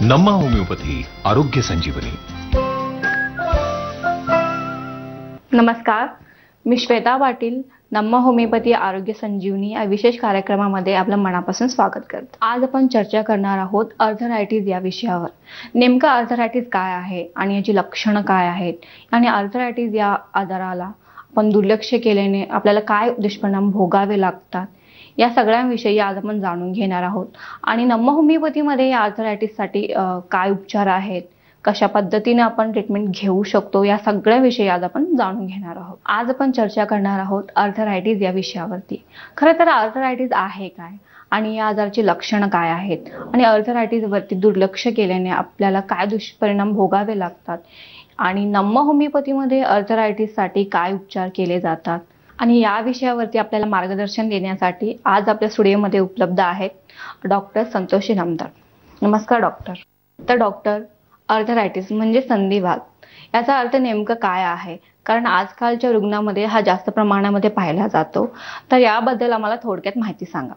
नम्मा homeopathy आरोग्य संजीवनी. नमस्कार, मी श्वेता पाटील. नम्मा homeopathy आरोग्य संजीवनी या विशेष कार्यक्रमामध्ये आपलं मनापासून स्वागत करते. आज आपण चर्चा करणार आहोत आर्थरायटिस या विषयावर. नेमका आर्थरायटिस काय आहे आणि याची लक्षणं काय आहेत आणि आर्थरायटिस या आजाराला आपण दुर्लक्ष केल्याने आपल्याला काय दुष्परिणाम भोगावे लागतात या सगळ्यांविषयी आज आपण जाणून घेणार आहोत. आणि नम्मा होमिओपॅथीमध्ये या आर्थरायटिससाठी काय उपचार आहेत, कशा पद्धतीने आपण ट्रीटमेंट घेऊ शकतो या सगळ्याविषयी आज आपण जाणून घेणार आहोत. आज आपण चर्चा करणार आहोत आर्थरायटिस या विषयावरती. खरं तर आर्थरायटिस आहे काय आणि या आजाराची लक्षणं काय आहेत आणि आर्थरायटिसवरती दुर्लक्ष केल्याने आपल्याला काय दुष्परिणाम भोगावे लागतात आणि नम्मा होमिओपॅथीमध्ये आर्थरायटिससाठी काय उपचार केले जातात आणि या विषयावरती आपल्याला मार्गदर्शन देण्यासाठी आज आपल्या स्टुडिओमध्ये उपलब्ध आहेत डॉक्टर संतोष इनामदार. नमस्कार डॉक्टर. तर डॉक्टर, आर्थरायटिस म्हणजे संधिवात याचा अर्थ नेमकं काय आहे? कारण आजकालच्या रुग्णामध्ये हा जास्त प्रमाणामध्ये पाहिला जातो. तर याबद्दल आम्हाला थोडक्यात माहिती सांगा.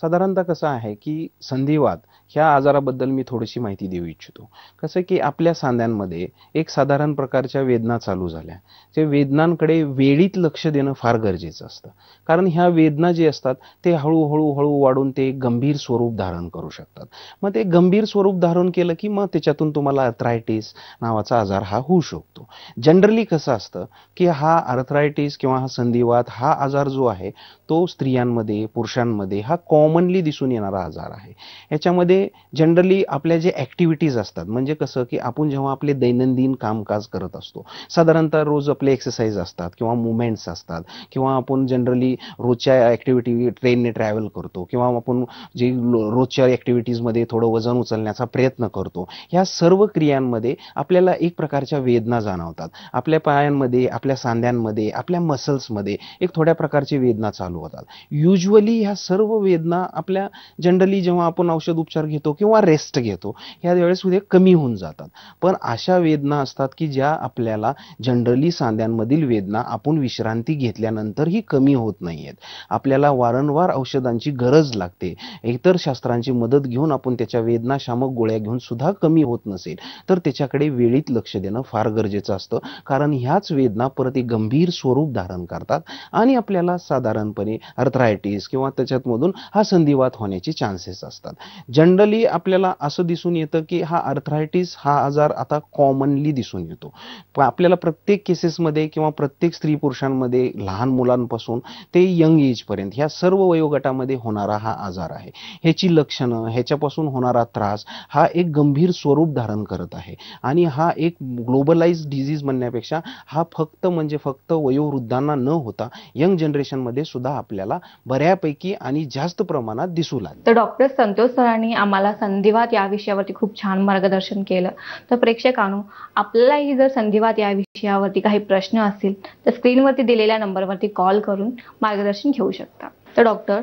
साधारणतः कसं आहे की संधिवात ह्या आजाराबद्दल मी थोडीशी माहिती देऊ इच्छितो. कसं की आपल्या सांध्यांमध्ये एक साधारण प्रकारच्या वेदना चालू झाल्या. ते वेदनांकडे वेळीत लक्ष देणं फार गरजेचं असतं. कारण ह्या वेदना जे असतात ते हळूहळू वाढून ते गंभीर स्वरूप धारण करू शकतात. मग ते गंभीर स्वरूप धारण केलं की मग त्याच्यातून तुम्हाला आर्थरायटिस नावाचा आजार हा होऊ शकतो. जनरली कसं असतं की हा आर्थरायटिस किंवा हा संधिवात हा आजार जो आहे तो स्त्रियांमध्ये, पुरुषांमध्ये हा कॉमनली दिसून येणारा आजार आहे. याच्यामध्ये जनरली आपल्या जे ऍक्टिव्हिटीज असतात, म्हणजे कसं की आपण जेव्हा आपले दैनंदिन कामकाज करत असतो, साधारणतः रोज आपले एक्सरसाइज असतात किंवा मुवमेंट्स असतात किंवा आपण जनरली रोजच्या ऍक्टिव्हिटी ट्रेनने ट्रॅव्हल करतो किंवा आपण जे रोजच्या ऍक्टिव्हिटीजमध्ये थोडं वजन उचलण्याचा प्रयत्न करतो, ह्या सर्व क्रियांमध्ये आपल्याला एक प्रकारच्या वेदना जाणवतात. आपल्या पायांमध्ये, आपल्या सांध्यांमध्ये, आपल्या मसल्समध्ये एक थोड्या प्रकारची वेदना चालू होतात. युजली ह्या सर्व वेदना आपल्या जनरली जेव्हा आपण औषध उपचार घेतो किंवा रेस्ट घेतो ह्या वेळेस उद्या कमी होऊन जातात. पण अशा वेदना असतात की ज्या आपल्याला जनरली सांध्यांमधील वेदना आपण विश्रांती घेतल्यानंतरही कमी होत नाहीयेत. आपल्याला वारंवार औषधांची गरज लागते. इतर शास्त्रांची मदत घेऊन आपण त्याच्या वेदनाशामक गोळ्या घेऊन सुद्धा कमी होत नसेल तर त्याच्याकडे वेळीत लक्ष देणं फार गरजेचं असतं. कारण ह्याच वेदना परत एक गंभीर स्वरूप धारण करतात आणि आपल्याला साधारणपणे आर्थरायटिस किंवा त्याच्यातमधून हा संधिवात होण्याचे चान्सेस असतात. जनरली आपल्याला असं दिसून येतं की हा आर्थरायटिस हा आजार आता कॉमनली दिसून येतो. आपल्याला प्रत्येक केसेसमध्ये किंवा प्रत्येक स्त्री पुरुषांमध्ये, लहान मुलांपासून ते यंग एजपर्यंत ह्या सर्व वयोगटामध्ये होणारा हा आजार आहे. ह्याची लक्षणं, ह्याच्यापासून होणारा त्रास हा एक गंभीर स्वरूप धारण करत आहे आणि हा एक ग्लोबलाइज डिझीज म्हणण्यापेक्षा हा फक्त वयोवृद्धांना न होता यंग जनरेशनमध्ये सुद्धा आपल्याला बऱ्यापैकी आणि जास्त प्रमाणात दिसू लागतं. तर डॉक्टर संतोष सरांनी आम्हाला संधिवात या विषयावरती खूप छान मार्गदर्शन केलं. तर प्रेक्षकांनो, आपल्यालाही जर संधिवात या विषयावरती काही प्रश्न असतील तर स्क्रीनवरती दिलेल्या नंबरवरती कॉल करून मार्गदर्शन घेऊ शकता. तर डॉक्टर,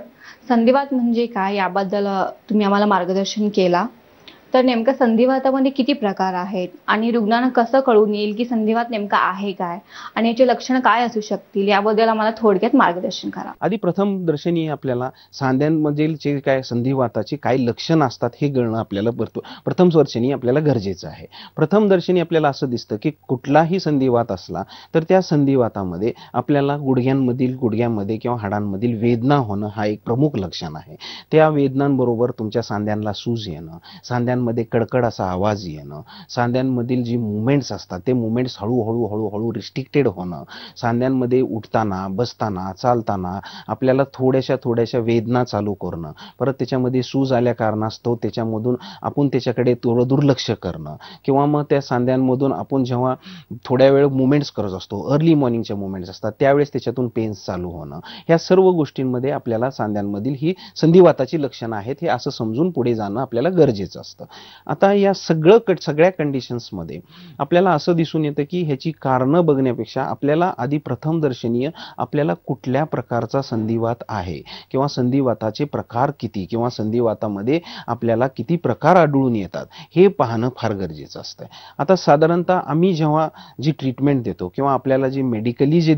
संधिवात म्हणजे काय याबद्दल तुम्ही आम्हाला मार्गदर्शन केला. तर नेमकं संधिवातामध्ये किती प्रकार आहेत आणि रुग्णांना कसं कळून येईल की संधिवात नेमका आहे काय आणि याची लक्षणं काय असू शकतील याबद्दल आम्हाला थोडक्यात मार्गदर्शन करा. आधी प्रथम दर्शनी आपल्याला सांध्यांमधील जे काय संधिवाताची काय लक्षणं असतात हे कळणं आपल्याला प्रथम दर्शनी आपल्याला गरजेचं आहे. प्रथम दर्शनी आपल्याला असं दिसतं की कुठलाही संधिवात असला तर त्या संधिवातामध्ये आपल्याला गुडघ्यामध्ये किंवा हाडांमधील वेदना होणं हा एक प्रमुख लक्षण आहे. त्या वेदनांबरोबर तुमच्या सांध्यांना सूज येणं, सांध्यांमध्ये कडकड असा आवाज येणं, सांध्यांमधील जी मुवमेंट्स असतात ते मुवमेंट्स हळूहळू रिस्ट्रिक्टेड होणं, सांध्यांमध्ये उठताना, बसताना, चालताना आपल्याला थोड्याशा वेदना चालू करणं, परत त्याच्यामध्ये सूज आल्या कारणास्तव त्याच्यामधून आपण त्याच्याकडे थोडं दुर्लक्ष करणं किंवा मग त्या सांध्यांमधून आपण जेव्हा थोड्या वेळ मुवमेंट्स करत असतो, अर्ली मॉर्निंगच्या मुवमेंट्स असतात त्यावेळेस त्याच्यातून पेन्स चालू होणं, ह्या सर्व गोष्टींमध्ये आपल्याला सांध्यांमधील ही संधिवाताची लक्षणं आहेत हे असं समजून पुढे जाणं आपल्याला गरजेचं असतं. आता या सगळ्या कंडिशन्समध्ये आपल्याला असं दिसून येतं की ह्याची कारणं बघण्यापेक्षा आपल्याला आधी प्रथमदर्शनीय आपल्याला कुठल्या प्रकारचा संधिवात आहे किंवा संधिवाताचे प्रकार किती किंवा संधिवातामध्ये आपल्याला किती प्रकार आढळून येतात हे पाहणं फार गरजेचं असतं. आता साधारणतः आम्ही जेव्हा जी ट्रीटमेंट देतो किंवा आपल्याला जी मेडिकली जे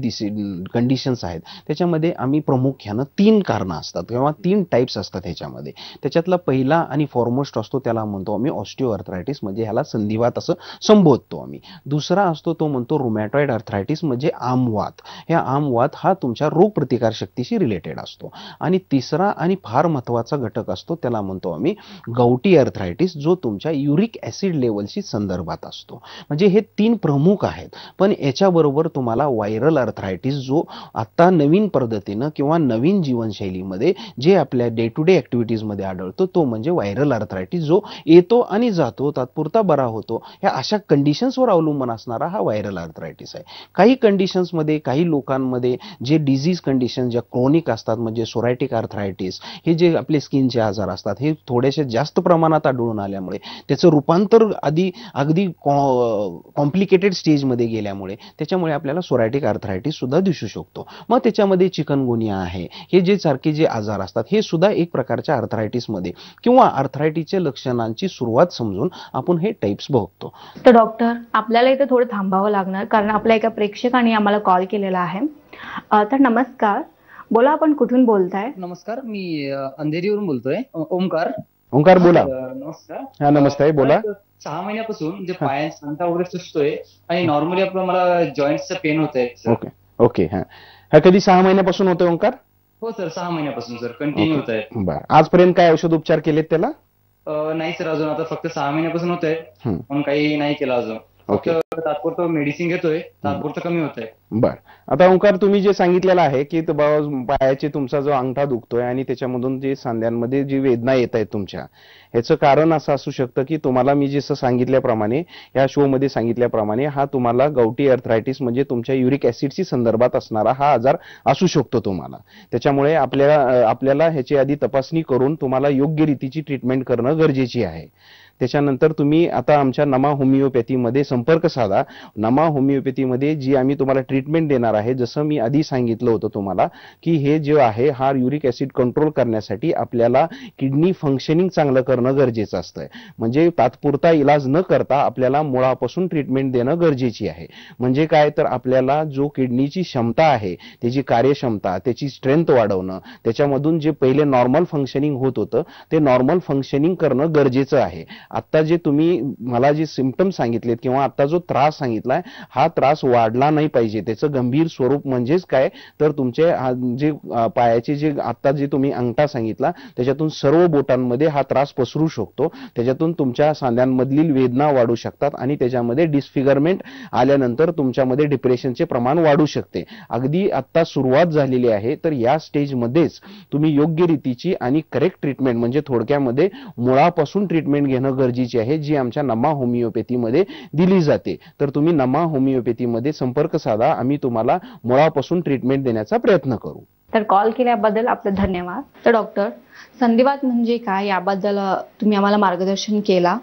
कंडिशन्स आहेत त्याच्यामध्ये आम्ही प्रामुख्यानं 3 कारणं असतात किंवा 3 टाईप्स असतात ह्याच्यामध्ये. त्याच्यातला पहिला आणि फॉरमोस्ट असतो त्याला म्हणतो आम्ही ऑस्टिओआर्थरायटिस, म्हणजे ह्याला संधिवात असं संबोधतो आम्ही. दुसरा असतो तो म्हणतो रुमॅटॉइड आर्थरायटिस, म्हणजे आमवात. ह्या आमवात हा तुमच्या रोगप्रतिकारशक्तीशी रिलेटेड असतो. आणि तिसरा आणि फार महत्वाचा घटक असतो त्याला म्हणतो आम्ही गौटी आर्थरायटिस, जो तुमच्या युरिक ऍसिड लेवलशी संदर्भात असतो. म्हणजे हे 3 प्रमुख आहेत. पण याच्याबरोबर तुम्हाला व्हायरल आर्थरायटिस, जो आता नवीन पद्धतीनं किंवा नवीन जीवनशैलीमध्ये जे आपल्या डे टू डे ऍक्टिव्हिटीजमध्ये आढळतो, तो म्हणजे व्हायरल आर्थरायटिस, जो येतो आणि जातो, तात्पुरता बरा होतो. ह्या अशा कंडिशन्सवर अवलंबून असणारा हा व्हायरल आर्थरायटिस आहे. काही कंडिशन्समध्ये, काही लोकांमध्ये जे डिझीज कंडिशन ज्या क्रोनिक असतात, म्हणजे सोरायटिक आर्थरायटिस, हे जे आपले स्किनचे आजार असतात, हे थोडेसे जास्त प्रमाणात आढळून आल्यामुळे त्याचं रूपांतर अगदी कॉम्प्लिकेटेड स्टेजमध्ये गेल्यामुळे त्याच्यामुळे आपल्याला सोरायटिक आर्थरायटिस सुद्धा दिसू शकतो. मग त्याच्यामध्ये चिकनगुनिया आहे, हे जे सारखे जे आजार असतात, हे सुद्धा एक प्रकारच्या आर्थरायटिसमध्ये किंवा आर्थरायटिसच्या लक्षणांची सुरुवात समजून आपण हे टाइप्स बघतो. तर डॉक्टर, आपल्याला इथे थोडं थांबावं लागणार, कारण आपल्या एका प्रेक्षकाने आम्हाला कॉल केलेला आहे. तर नमस्कार, बोला, आपण कुठून बोलताय? नमस्कार, मी अंधेरीवरून बोलतोय. ओमकार. ओंकार बोला. नमस्कार. हा, नमस्ते, बोला. 6 महिन्यापासून जे पायात सांधा वगैरे सुचतोय आणि नॉर्मली आपलं मला जॉईंटचं पेन होतंय. Okay okay. हा कधी 6 महिन्यापासून होतोय ओंकार? हो सर, 6 महिन्यापासून सर कंटिन्यू होत आहे. बरं, आजपर्यंत काय औषध उपचार केलेत त्याला? नाही सर, अजून आता फक्त 6 महिन्यापासून होत आहे, पण काही नाही केलं अजून. फक्त तात्पुरतं मेडिसिन घेतोय, तात्पुरतं कमी होत आहे. बर, आता ओंकार, तुम्ही जे सांगितलेलं आहे की पायाचे तुमचा जो अंगठा दुखतोय आणि त्याच्यामधून जे सांध्यांमध्ये जी वेदना येत आहेत तुमच्या, ह्याचं कारण असं असू शकतं की तुम्हाला मी जसं सांगितल्याप्रमाणे, या शो मध्ये सांगितल्याप्रमाणे, हा तुम्हाला गौटी आर्थरायटिस म्हणजे तुमच्या युरिक ऍसिडशी संदर्भात असणारा हा आजार असू शकतो तुम्हाला. त्याच्यामुळे आपल्याला ह्याची आधी तपासणी करून तुम्हाला योग्य रीतीची ट्रीटमेंट करणं गरजेची आहे. त्याच्यानंतर तुम्ही आता आमच्या नमा होमिओपॅथीमध्ये संपर्क साधा. नमा होमिओपॅथीमध्ये जी आम्ही तुम्हाला ट्रीटमेंट देणार आहे, जसं मी आधी सांगितलं होतं तुम्हाला की हे जे आहे, हा युरिक ऍसिड कंट्रोल करण्यासाठी आपल्याला किडनी फंक्शनिंग चांगलं करणं गरजेचं असतं. म्हणजे तात्पुरता इलाज न करता आपल्याला मुळापासून ट्रीटमेंट देणं गरजेची आहे. म्हणजे काय, तर आपल्याला जो किडनीची क्षमता आहे, त्याची कार्यक्षमता, त्याची स्ट्रेंथ वाढवणं, त्याच्यामधून जे पहिले नॉर्मल फंक्शनिंग होत होतं ते नॉर्मल फंक्शनिंग करणं गरजेचं आहे. आता जे तुम्ही मला जे सिम्पटम्स सांगितलेत किंवा आता जो त्रास सांगितलाय, हा त्रास वाढला नाही पाहिजे. त्याचं गंभीर स्वरूप म्हणजेच काय, तर तुमचे जे पायाचे जे आता जे तुम्ही अंगठा सांगितला, त्याच्यातून सर्व बोटांमध्ये हा त्रास पसरू शकतो. त्याच्यातून तुमच्या सांध्यांमधील वेदना वाढू शकतात आणि त्याच्यामध्ये डिस्फिगरमेंट आल्यानंतर तुमच्यामध्ये डिप्रेशनचे प्रमाण वाढू शकते. अगदी आता सुरुवात झालेली आहे, तर या स्टेजमध्येच तुम्ही योग्य रीतीची आणि करेक्ट ट्रीटमेंट, म्हणजे थोडक्यामध्ये मुळापासून ट्रीटमेंट घेणं गरजेची आहे, जी आमच्या नमा होमिओपॅथीमध्ये दिली जाते. तर तुम्ही नमा होमिओपॅथीमध्ये संपर्क साधा, आम्ही तुम्हाला मुळापासून ट्रीटमेंट देण्याचा प्रयत्न करू. तर कॉल केल्याबद्दल आपलं धन्यवाद. तर डॉक्टर, संधिवात म्हणजे काय याबद्दल तुम्ही आम्हाला मार्गदर्शन केला.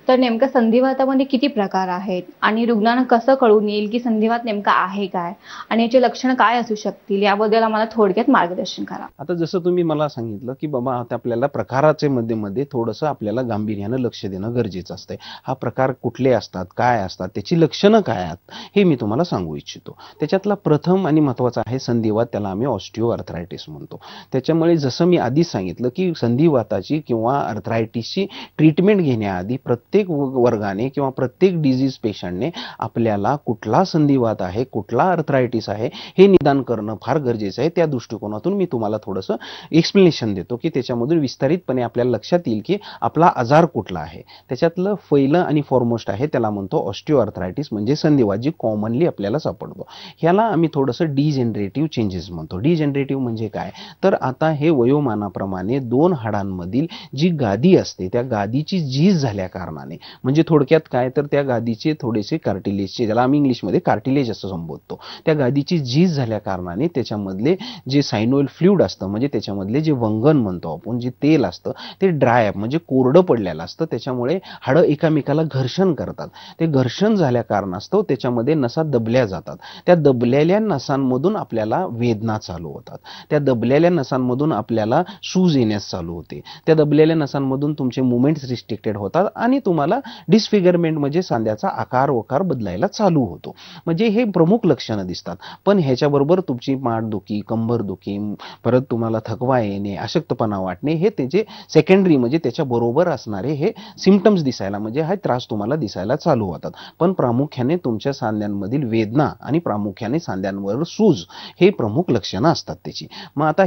तर नेमकं संधिवातामध्ये किती प्रकार आहेत आणि रुग्णांना कसं कळून येईल की संधिवात नेमका आहे काय आणि याचे लक्षणं काय असू शकतील, याबद्दल आम्हाला थोडक्यात मार्गदर्शन करा. आता जसं तुम्ही मला सांगितलं की बाबा, आता आपल्याला प्रकाराचे मध्ये थोडंसं आपल्याला गांभीर्यानं लक्ष देणं गरजेचं असतंय. हा प्रकार कुठले असतात, काय असतात, त्याची लक्षणं काय आहेत, हे मी तुम्हाला सांगू इच्छितो. त्याच्यातला प्रथम आणि महत्वाचा आहे संधिवात, त्याला आम्ही ऑस्टिओआर्थरायटिस म्हणतो. त्याच्यामुळे जसं मी आधीच सांगितलं की संधिवाताची किंवा आर्थरायटिसची ट्रीटमेंट घेण्याआधी प्रत्येक वर्गाने किंवा प्रत्येक डिझीज पेशंटने आपल्याला कुठला संधिवात आहे, कुठला आर्थरायटिस आहे, हे निदान करणं फार गरजेचं आहे. त्या दृष्टिकोनातून मी तुम्हाला थोडंसं एक्सप्लेनेशन देतो की त्याच्यामधून विस्तारितपणे आपल्याला लक्षात येईल की आपला आजार कुठला आहे. त्याच्यातलं पहिलं आणि फॉरमोस्ट आहे, त्याला म्हणतो ऑस्टिओआर्थरायटिस, म्हणजे संधिवात, जी कॉमनली आपल्याला सापडतो. ह्याला आम्ही थोडंसं डिजेनरेटिव्ह चेंजेस म्हणतो. डिजेनरेटिव्ह म्हणजे काय, तर आता हे वयोमानाप्रमाणे 2 हाडांमधील जी गादी असते, त्या गादीची झीज झाल्या कारणाने, म्हणजे थोडक्यात काय, तर त्या गादीचे थोडेसे कार्टिलेजचे, ज्याला आम्ही इंग्लिशमध्ये कार्टिलेज असं संबोधतो, त्या गादीची झीज झाल्या कारणाने त्याच्यामधले जे सायनोइल फ्लुइड असतं, म्हणजे त्याच्यामधले जे वंगण म्हणतो आपण, जे तेल असतं, ते ड्राय अप म्हणजे कोरडं पडलेलं असतं. त्याच्यामुळे हाडं एकामेकाला घर्षण करतात. ते घर्षण झाल्या कारणास्तव त्याच्यामध्ये नसा दबल्या जातात. त्या दबलेल्या नसांमधून आपल्याला वेदना चालू होतात. त्या दबलेल्या नसांमधून आपल्याला सूज येण्यास चालू होते. त्या दबलेल्या नसांमधून तुमचे मुवमेंट्स रिस्ट्रिक्टेड होतात आणि तुम्हाला डिस्फिगरमेंट म्हणजे सांध्याचा आकार वकार बदलायला चालू होतो. म्हणजे हे प्रमुख लक्षणं दिसतात. पण ह्याच्याबरोबर तुमची माठदुखी, कंबरदुखी, परत तुम्हाला थकवा येणे, अशक्तपणा वाटणे हे त्याचे सेकंडरी म्हणजे त्याच्या बरोबर असणारे हे सिम्पटम्स दिसायला म्हणजे हा त्रास तुम्हाला दिसायला चालू होतात. पण प्रामुख्याने तुमच्या सांध्यांमधील वेदना आणि प्रामुख्याने सांध्यांवर सूज हे प्रमुख लक्षणं असतात त्याची. मग आता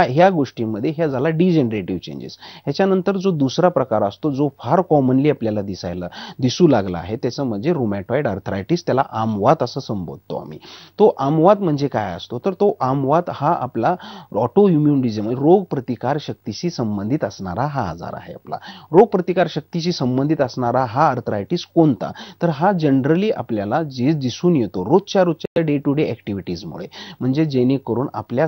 ह्या गोष्टींमध्ये ह्या झाला डिजेनरेटिव्ह चेंजेस. ह्याच्यानंतर जो दुसरा प्रकार असतो जो फार कॉमनली आपल्याला दिसू लागला आहे त्याचं म्हणजे रुमॅटॉइड आर्थरायटिस, त्याला आमवात असं संबोधतो आम्ही. तो आमवात म्हणजे काय असतो तर तो आमवात हा आपला ऑटो इम्युन डिझीज म्हणजे रोग प्रतिकार शक्तीशी संबंधित असणारा हा आजार आहे. आपला रोग प्रतिकार शक्तीशी संबंधित असणारा हा आर्थरायटिस कोणता तर हा जनरली आपल्याला जे दिसून येतो रोजच्या डे टू डे ऍक्टिव्हिटीजमुळे, म्हणजे जेणेकरून आपल्या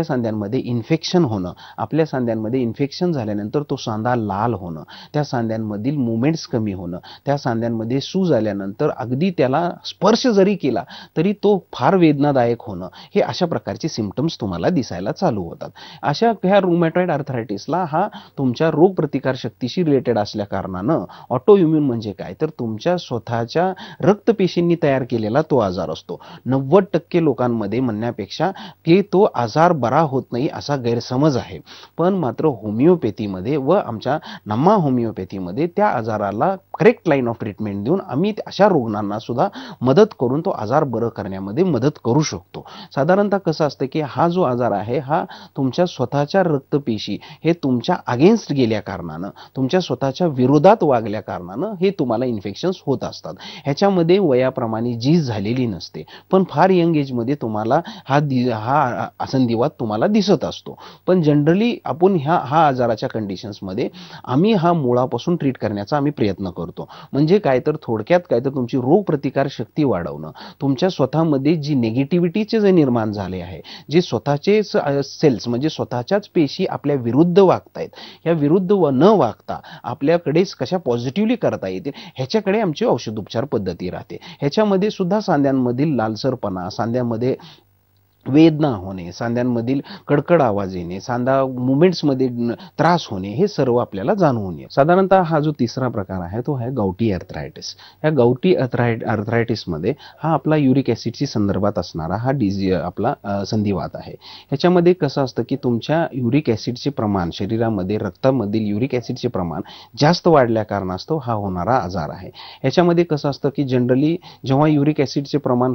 सांध्यांमध्ये इन्फेक्शन होणं, आपल्या सांध्यांमध्ये इन्फेक्शन झाल्यानंतर तो सांधा लाल होणं, त्या सांध्यांमधील मुवमेंट्स कमी होणं, त्या सांध्यांमध्ये सूज आल्यानंतर अगदी त्याला स्पर्श जरी केला तरी तो फार वेदनादायक होणं, हे अशा प्रकारचे सिम्पटम्स तुम्हाला दिसायला चालू होतात. अशा ह्या रुमॅटॉइड आर्थरायटिसला हा तुमच्या रोग प्रतिकार शक्तीशी रिलेटेड असल्या कारणानं ऑटो इम्युन म्हणजे काय तर तुमच्या स्वतःच्या रक्तपेशींनी तयार केलेला तो आजार असतो. 90% लोकांमध्ये म्हणण्यापेक्षा की तो आजार बरा होत नाही असा गैरसमज आहे. पण मात्र होमिओपॅथीमध्ये व आमच्या नमा होमिओपॅथीमध्ये त्या आजाराला करेक्ट लाईन ऑफ ट्रीटमेंट देऊन आम्ही अशा रुग्णांना सुद्धा मदत करून तो आजार बरं करण्यामध्ये मदत करू शकतो. साधारणतः कसं असतं की हा जो आजार आहे हा तुमच्या स्वतःच्या रक्तपेशी हे तुमच्या अगेन्स्ट गेल्या कारणानं, तुमच्या स्वतःच्या विरोधात वागल्या कारणानं हे तुम्हाला इन्फेक्शन्स होत असतात. ह्याच्यामध्ये वयाप्रमाणे झीज झालेली नसते, पण फार यंग एजमध्ये तुम्हाला हा संधिवात तुम्हाला दिसत असतो. पण जनरली आपण हा आजाराच्या कंडिशन्समध्ये आम्ही हा मुळापासून ट्रीट करण्याचा आम्ही प्रयत्न करतो. म्हणजे काय तर थोडक्यात काय तर तुमची रोग प्रतिकार शक्ती वाढवणं, तुमच्या स्वतःमध्ये जी निगेटिव्हिटीचे जे निर्माण झाले आहे, जे स्वतःचे सेल्स म्हणजे स्वतःच्याच पेशी आपल्या विरुद्ध वागतायत, या विरुद्ध न वागता आपल्याकडेच कशा पॉझिटिव्हली करता येतील ह्याच्याकडे आमची औषधोपचार पद्धती राहते. ह्याच्यामध्ये सुद्धा सांध्यांमधील लालसरपणा, सांध्यामध्ये वेदना होणे, सांध्यांमधील कडकड आवाज येणे, सांधा मुवमेंट्समध्ये त्रास होणे हे सर्व आपल्याला जाणवून येते. साधारणतः हा जो तिसरा प्रकार आहे तो आहे गाउटी आर्थरायटिस. या गाउटी आर्थरायटिसमध्ये हा आपला युरिक ॲसिडशी संदर्भात असणारा हा आपला संधिवात आहे. ह्याच्यामध्ये कसं असतं की तुमच्या युरिक ॲसिडचे प्रमाण शरीरामध्ये रक्तामधील युरिक ॲसिडचे प्रमाण जास्त वाढल्या कारणास्तव हा होणारा आजार आहे. ह्याच्यामध्ये कसं असतं की जनरली जेव्हा युरिक ॲसिडचे प्रमाण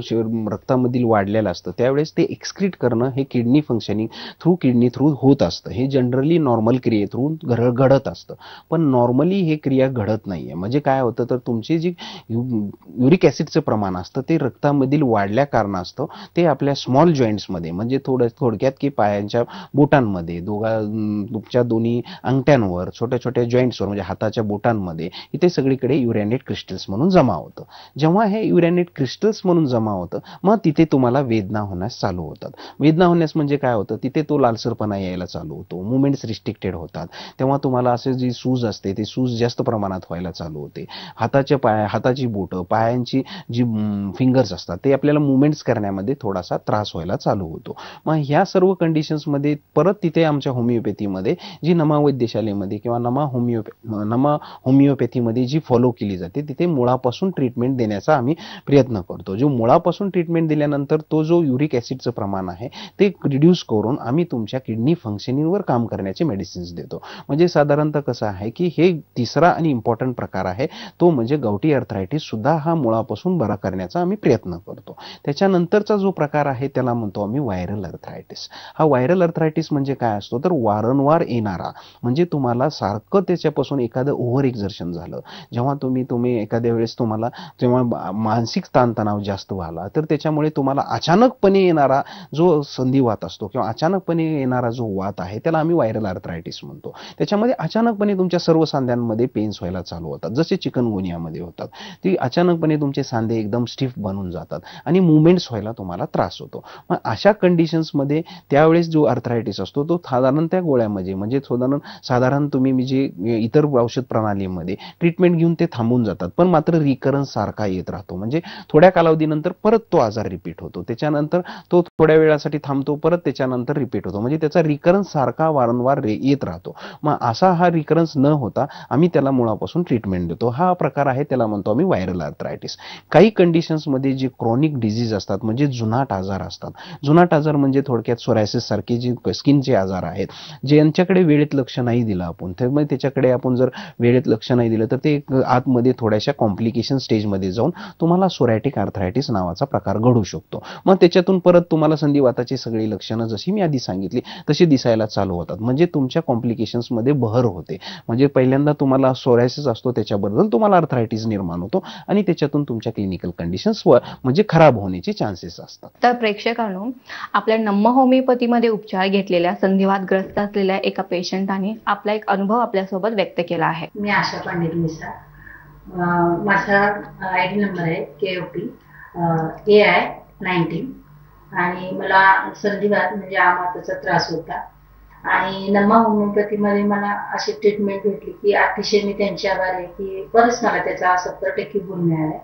रक्तामधील वाढलेलं असतं त्यावेळेस ते एक्सक्रीट करणं हे किडनी थ्रू होत असतं. हे जनरली नॉर्मल क्रिये थ्रू घडत असतं. पण नॉर्मली हे क्रिया घडत नाहीये. म्हणजे काय होतं तर तुमचे जे युरिक ॲसिडचं प्रमाण असतं ते रक्तामधील वाढल्या कारणास्तव ते आपल्या स्मॉल जॉईंट्समध्ये म्हणजे थोडक्यात की पायांच्या बोटांमध्ये, तुमच्या दोन्ही अंगठ्यांवर, छोट्या छोट्या जॉईंट्सवर म्हणजे हाताच्या बोटांमध्ये इथे सगळीकडे युरॅनेट क्रिस्टल्स म्हणून जमा होतं. जेव्हा हे युरॅनेट क्रिस्टल्स म्हणून जमा होतं मग तिथे तुम्हाला वेदना होण्यास चालू होतात. वेदना होण्यास म्हणजे काय होतं तिथे तो लालसरपणा यायला चालू होतो, मुवमेंट्स रिस्ट्रिक्टेड होतात. तेव्हा तुम्हाला असे जी सूज असते ती सूज जास्त प्रमाणात व्हायला चालू होते. हाताची बोटं, पायांची जी फिंगर्स असतात ते आपल्याला मुवमेंट्स करण्यामध्ये थोडासा त्रास व्हायला चालू होतो. मग ह्या सर्व कंडिशन्समध्ये परत तिथे आमच्या होमिओपॅथीमध्ये जी नमा वैद्यशालेमध्ये किंवा नमा होमिओपॅथीमध्ये जी फॉलो केली जाते तिथे मुळापासून ट्रीटमेंट देण्याचा आम्ही प्रयत्न करतो. जो मुळापासून ट्रीटमेंट दिल्यानंतर तो जो युरिक ॲसिडचं प्रमाण आहे ते रिड्यूस करून आम्ही तुमच्या किडनी फंक्शनिंगवर काम करण्याचे मेडिसिन्स देतो. म्हणजे साधारणतः कसं आहे की हे तिसरा आणि इम्पॉर्टंट प्रकार आहे तो म्हणजे गाउटी आर्थरायटिस सुद्धा हा मुळापासून बरा करण्याचा आम्ही प्रयत्न करतो. त्याच्यानंतरचा जो प्रकार आहे त्याला म्हणतो आम्ही व्हायरल आर्थरायटिस. हा व्हायरल आर्थरायटिस म्हणजे काय असतो तर वारंवार येणारा, म्हणजे तुम्हाला सारखं त्याच्यापासून एखादं ओव्हर एक्झर्शन झालं, जेव्हा तुम्ही एखाद्या वेळेस तुम्हाला जेव्हा मानसिक ताणतणाव जास्त व्हायला तर त्याच्यामुळे तुम्हाला अचानकपणे येणारा जो संधिवात असतो किंवा अचानकपणे येणारा जो वात आहे त्याला आम्ही व्हायरल आर्थरायटिस म्हणतो. त्याच्यामध्ये अचानकपणे तुमच्या सर्व सांध्यांमध्ये पेन्स व्हायला चालू होतात, जसे चिकनगुनियामध्ये होतात. ती अचानकपणे तुमचे सांधे एकदम स्टिफ बनून जातात आणि मुवमेंट्स व्हायला तुम्हाला त्रास होतो. मग अशा कंडिशन्समध्ये त्यावेळेस जो आर्थरायटिस असतो तो साधारण त्या गोळ्यामध्ये म्हणजे साधारण तुम्ही जे इतर औषध प्रणालीमध्ये ट्रीटमेंट घेऊन ते थांबून जातात, पण मात्र रिकरन्स सारखा येत राहतो. म्हणजे थोड्या कालावधीनंतर परत तो आजार रिपीट होतो. त्याच्यानंतर तो थोड्या वेळासाठी थांबतो, परत त्याच्यानंतर रिपीट होतो, म्हणजे त्याचा रिकरन्स सारखा वारंवार येत राहतो. मग असा हा रिकरन्स न होता आम्ही त्याला मुळापासून ट्रीटमेंट देतो. हा प्रकार आहे, त्याला म्हणतो आम्ही व्हायरल आर्थरायटिस. काही कंडिशन्समध्ये जे क्रॉनिक डिझीज असतात, म्हणजे जुनाट आजार असतात. जुनाट आजार म्हणजे थोडक्यात सोरायसिस सारखे जे स्किनचे आजार आहेत, ज्यांच्याकडे वेळेत लक्ष नाही दिलं आपण, त्यामुळे त्याच्याकडे आपण जर वेळेत लक्ष नाही दिलं तर ते आतमध्ये थोड्याशा कॉम्प्लिकेशन स्टेजमध्ये जाऊन तुम्हाला सोरायटिक आर्थरायटिस नावाचा प्रकार घडू शकतो. मग त्याच्यातून परत तुम्हाला संधिवाताची सगळी लक्षणं जशी मी आधी सांगितली तशी दिसायला चालू होतात, म्हणजे तुमच्या कॉम्प्लिकेशन्समध्ये भर होते. म्हणजे पहिल्यांदा तुम्हाला सोरायसिस असतो, त्याच्याबद्दल तुम्हाला आर्थरायटिस निर्माण होतो आणि त्याच्यातून तुमच्या क्लिनिकल कंडिशन्स म्हणजे खराब होण्याचे चान्सेस असतात. तर प्रेक्षकांनो, आपल्या नम्म होमिओपॅथीमध्ये उपचार घेतलेल्या संधिवातग्रस्त असलेल्या एका पेशंटाने आपला एक अनुभव आपल्यासोबत व्यक्त केला आहे. मी आशा पंडित मिश्रा. माझा आयडी नंबर आहे KOP AI19 आणि मला संधिवात म्हणजे आमाताचा त्रास होता आणि नम्मा होमिओपॅथीमध्ये मला अशी ट्रीटमेंट भेटली की अतिशय मी त्यांची आभार आहे की बरंच मला त्याचा 70% गुण मिळाला.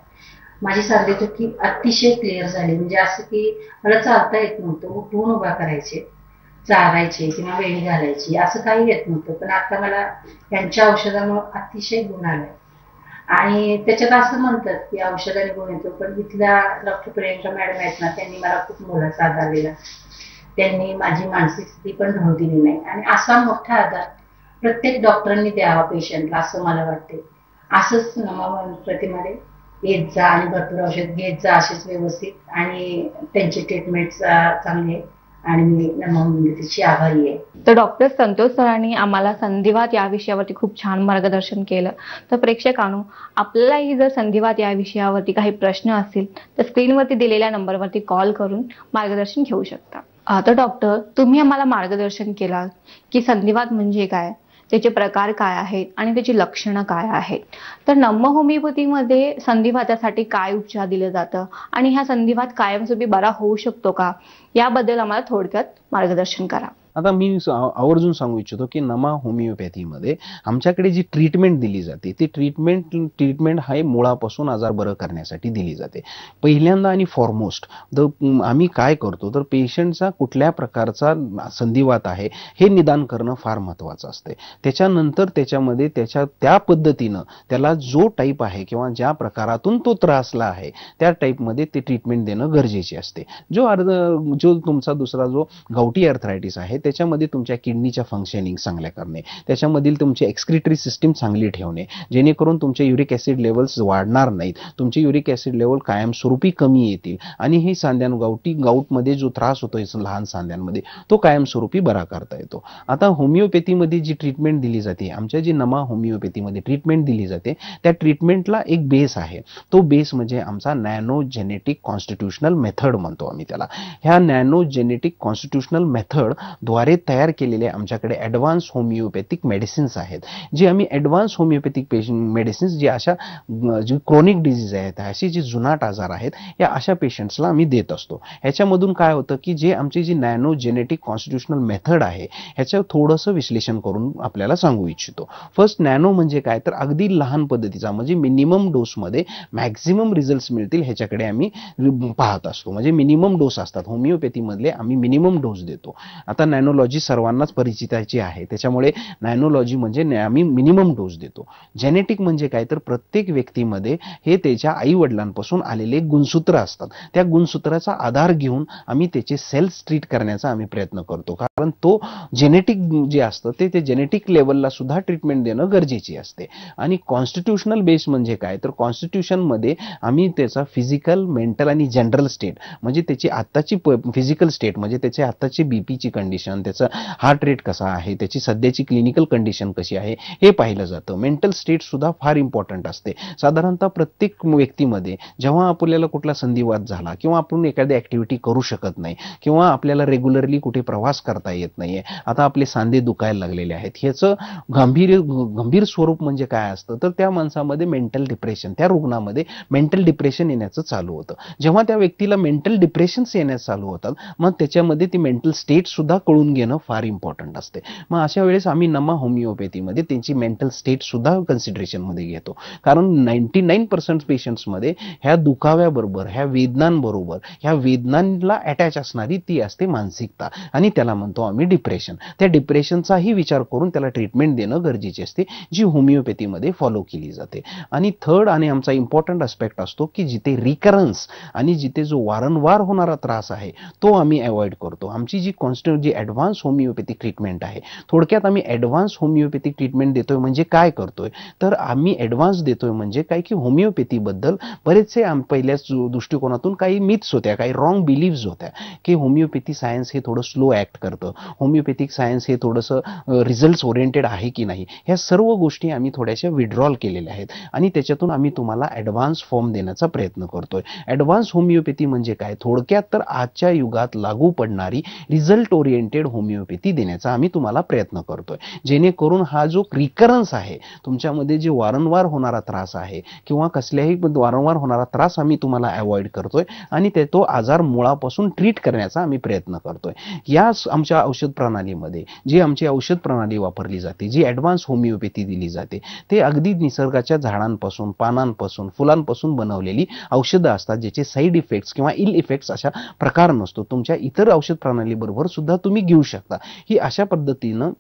माझी सांधेदुखी अतिशय क्लिअर झाली, म्हणजे असं की मला चालता येत नव्हतं, उठून उभा करायचे, चालायचे किंवा वेळी घालायची असं काही येत नव्हतं. पण आता मला त्यांच्या औषधामुळे अतिशय गुण आले आणि त्याच्यात असं म्हणतात की औषधाने गुण येतो, पण इथल्या डॉक्टर प्रियंका मॅडम आहेत ना, त्यांनी मला खूप मोलाचा आधार दिला. त्यांनी माझी मानसिक स्थिती पण ढळू दिली नाही आणि असा मोठा आधार प्रत्येक डॉक्टरांनी द्यावा पेशंटला असं मला वाटते. असंच नम्मा होमिओपॅथीमध्ये येत जा आणि भरपूर औषध घेत जा असेच व्यवस्थित आणि त्यांची ट्रीटमेंट चांगली आहे आणि मी नम्मा होमिओपॅथीची आभारी आहे. तर डॉक्टर संतोष सरांनी आम्हाला संधिवात या विषयावरती खूप छान मार्गदर्शन केलं. तर प्रेक्षकांनो, आपल्यालाही जर संधिवात या विषयावरती काही प्रश्न असतील तर स्क्रीनवरती दिलेल्या नंबरवरती कॉल करून मार्गदर्शन घेऊ शकता. तर डॉक्टर, तुम्ही आम्हाला मार्गदर्शन केलं की संधिवात म्हणजे काय, त्याचे प्रकार काय आहेत आणि त्याची लक्षणं काय आहेत. तर नम्म होमिओपॅथीमध्ये संधिवातासाठी काय उपचार दिले जातं आणि हा संधिवात कायमस्वरूपी बरा होऊ शकतो का, याबद्दल आम्हाला थोडक्यात मार्गदर्शन करा. आता मी आवर्जून सांगू इच्छितो की नम्मा होमिओपॅथीमध्ये आमच्याकडे जी ट्रीटमेंट दिली जाते ती ट्रीटमेंट हा मुळापासून आजार बरं करण्यासाठी दिली जाते. पहिल्यांदा आणि फॉरमोस्ट आम्ही काय करतो तर पेशंटचा कुठल्या प्रकारचा संधिवात आहे हे निदान करणं फार महत्त्वाचं असते. त्याच्यानंतर त्याच्यामध्ये त्या पद्धतीनं त्याला जो टाईप आहे किंवा ज्या प्रकारातून तो त्रासला आहे त्या टाईपमध्ये ते ट्रीटमेंट देणं गरजेचे असते. जो तुमचा दुसरा जो गावठी आर्थरायटिस आहे त्याच्यामध्ये तुमच्या किडनीच्या फंक्शनिंग चांगल्या करणे, त्याच्यामधील तुमची एक्सक्रिटरी सिस्टीम चांगली ठेवणे, जेणेकरून तुमचे युरिक ॲसिड लेवल्स वाढणार नाहीत, तुमचे युरिक ॲसिड लेवल कायमस्वरूपी कमी येतील आणि ही गाऊटमध्ये जो त्रास होतो लहान सांध्यांमध्ये तो कायमस्वरूपी बरा करता येतो. आता होमिओपॅथीमध्ये जी ट्रीटमेंट दिली जाते, आमच्या जी नम्मा होमिओपॅथीमध्ये ट्रीटमेंट दिली जाते त्या ट्रीटमेंटला एक बेस आहे. तो बेस म्हणजे आमचा नॅनो जेनेटिक कॉन्स्टिट्यूशनल मेथड म्हणतो आम्ही त्याला. ह्या नॅनो जेनेटिक कॉन्स्टिट्यूशनल मेथड द्वारे तयार केलेले आमच्याकडे ॲडव्हान्स होमिओपॅथिक मेडिसिन्स आहेत, जे आम्ही ॲडव्हान्स होमिओपॅथिक मेडिसिन्स जे अशा जी क्रॉनिक डिझीज आहेत, अशी जी जुनाट आजार आहेत, या अशा पेशंट्सला आम्ही देत असतो. ह्याच्यामधून काय होतं की जे आमची जी नॅनो जेनेटिक कॉन्स्टिट्यूशनल मेथड आहे ह्याच्यावर थोडंसं विश्लेषण करून आपल्याला सांगू इच्छितो. फर्स्ट, नॅनो म्हणजे काय तर अगदी लहान पद्धतीचा, म्हणजे मिनिमम डोसमध्ये मॅक्झिमम रिझल्ट्स मिळतील ह्याच्याकडे आम्ही पाहत असतो. म्हणजे मिनिमम डोस असतात होमिओपॅथीमधले, आम्ही मिनिमम डोस देतो. आता नॅनोलॉजी सर्वांनाच परिचिताची आहे, त्याच्यामुळे नॅनोलॉजी म्हणजे आम्ही मिनिमम डोस देतो. जेनेटिक म्हणजे काय तर प्रत्येक व्यक्तीमध्ये हे त्याच्या आई वडिलांपासून आलेले गुणसूत्र असतात, त्या गुणसूत्राचा आधार घेऊन आम्ही त्याचे सेल्स ट्रीट करण्याचा आम्ही प्रयत्न करतो. कारण तो जेनेटिक जे असतं ते जेनेटिक लेवलला सुद्धा ट्रीटमेंट देणं गरजेची असते. आणि कॉन्स्टिट्यूशनल बेस म्हणजे काय तर कॉन्स्टिट्यूशनमध्ये आम्ही त्याचा फिजिकल, मेंटल आणि जनरल स्टेट, म्हणजे त्याची आत्ताची फिजिकल स्टेट म्हणजे त्याची आत्ताची बीपीची कंडिशन, त्याचा हार्ट रेट कसा आहे, त्याची सध्याची क्लिनिकल कंडिशन कशी आहे हे पाहिलं जातं. मेंटल स्टेट सुद्धा फार इम्पॉर्टंट असते. साधारणतः प्रत्येक व्यक्तीमध्ये जेव्हा आपल्याला कुठला संधिवात झाला किंवा आपण एखादी ऍक्टिव्हिटी करू शकत नाही किंवा आपल्याला रेग्युलरली कुठे प्रवास करता येत नाहीये, आता आपले सांधे दुखायला लागलेले आहेत, ह्याचं गंभीर स्वरूप म्हणजे काय असतं तर त्या माणसामध्ये मेंटल डिप्रेशन, त्या रुग्णामध्ये मेंटल डिप्रेशन येण्याचं चालू होतं. जेव्हा त्या व्यक्तीला मेंटल डिप्रेशन्स येण्यास चालू होतात मग त्याच्यामध्ये ती मेंटल स्टेट सुद्धा कळून घेणं फार इम्पॉर्टंट असते. मग अशा वेळेस आम्ही नमा होमिओपॅथीमध्ये त्यांची मेंटल स्टेट सुद्धा कन्सिडरेशनमध्ये घेतो. कारण 99% पेशंट्समध्ये ह्या दुखाव्याबरोबर, ह्या वेदनांबरोबर, ह्या वेदनांना अटॅच असणारी ती असते मानसिकता, आणि त्याला म्हणतो आम्ही डिप्रेशन. त्या डिप्रेशनचाही विचार करून त्याला ट्रीटमेंट देणं गरजेचे असते, जी होमिओपॅथीमध्ये फॉलो केली जाते. आणि थर्ड आणि आमचा इम्पॉर्टंट अस्पेक्ट असतो की जिथे रिकरन्स आणि जिथे जो वारंवार होणारा त्रास आहे तो आम्ही अवॉइड करतो. आमची जी कॉन्स्टंट जी ॲडव्हान्स होमिओपॅथिक ट्रीटमेंट आहे, थोडक्यात आम्ही ॲडव्हान्स होमिओपॅथिक ट्रीटमेंट देतोय म्हणजे काय करतोय, तर आम्ही ॲडव्हान्स देतोय म्हणजे काय की होमिओपॅथीबद्दल बरेचसे पहिल्याच दृष्टिकोनातून काही मिथ्स होत्या, काही रॉंग बिलीव्स होत्या की होमिओपॅथी सायन्स हे थोडं स्लो ॲक्ट करतं, होमिओपॅथिक सायन्स हे थोडंसं रिझल्ट्स ओरिएंटेड आहे की नाही. ह्या सर्व गोष्टी आम्ही थोड्याशा विड्रॉल केलेल्या आहेत आणि त्याच्यातून आम्ही तुम्हाला ॲडव्हान्स फॉर्म देण्याचा प्रयत्न करतोय. ॲडव्हान्स होमिओपॅथी म्हणजे काय, थोडक्यात तर आजच्या युगात लागू पडणारी रिझल्ट ओरिएंटेड होमिओपॅथी देण्याचा आम्ही तुम्हाला प्रयत्न करतोय, जेणेकरून हा जो रिकरन्स आहे तुमच्यामध्ये जे वारंवार होणारा त्रास आहे किंवा कसल्याही वारंवार होणारा त्रास आम्ही तुम्हाला अवॉइड करतोय आणि तो आजार मुळापासून ट्रीट करण्याचा आम्ही प्रयत्न करतोय. या आमच्या औषध प्रणालीमध्ये जी आमची औषध प्रणाली वापरली जाते, जी ॲडव्हान्स होमिओपॅथी दिली जाते, ते अगदी निसर्गाच्या झाडांपासून, पानांपासून, फुलांपासून बनवलेली औषधं असतात, ज्याचे साईड इफेक्ट्स किंवा इल इफेक्ट्स अशा प्रकार नसतो. तुमच्या इतर औषध प्रणालीबरोबर सुद्धा तुम्ही घेऊ शकता. ही अशा पद्धतीनं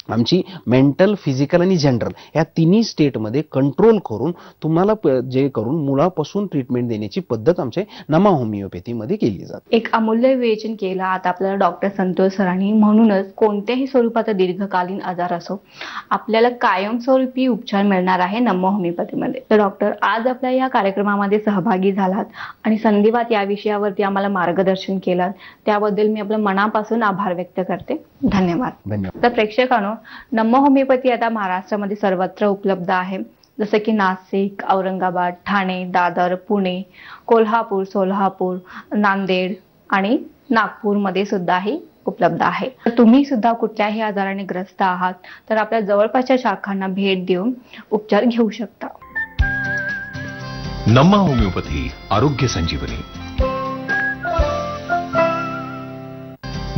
आमची मेंटल, फिजिकल आणि जनरल या तिन्ही स्टेटमध्ये कंट्रोल करून तुम्हाला जे करून मुळापासून ट्रीटमेंट देण्याची पद्धत आमच्या नमा होमिओपॅथीमध्ये केली जाते. एक अमूल्य विवेचन केलं आता आपल्याला डॉक्टर संतोष सरांनी. म्हणूनच कोणत्याही स्वरूपाचा दीर्घकालीन आजार असो, आपल्याला कायमस्वरूपी उपचार मिळणार आहे नमा होमिओपॅथीमध्ये. तर डॉक्टर, आज आपल्या या कार्यक्रमामध्ये सहभागी झालात आणि संधिवात या विषयावरती आम्हाला मार्गदर्शन केलं, त्याबद्दल मी आपल्या मनापासून आभार व्यक्त करते. धन्यवाद. धन्यवाद. तर प्रेक्षकांनो, नमा होमिओपॅथी आता महाराष्ट्रामध्ये सर्वत्र उपलब्ध आहे. जसं की नाशिक, औरंगाबाद, ठाणे, दादर, पुणे, कोल्हापूर, सोलापूर, नांदेड आणि नागपूरमध्ये सुद्धा ही उपलब्ध आहे. तर तुम्ही सुद्धा कुठल्याही आजाराने ग्रस्त आहात तर आपल्या जवळपासच्या शाखांना भेट देऊन उपचार घेऊ शकता. नमा होमिओपॅथी आरोग्य संजीवनी.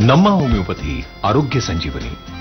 नमा होमिओपॅथी आरोग्य संजीवनी.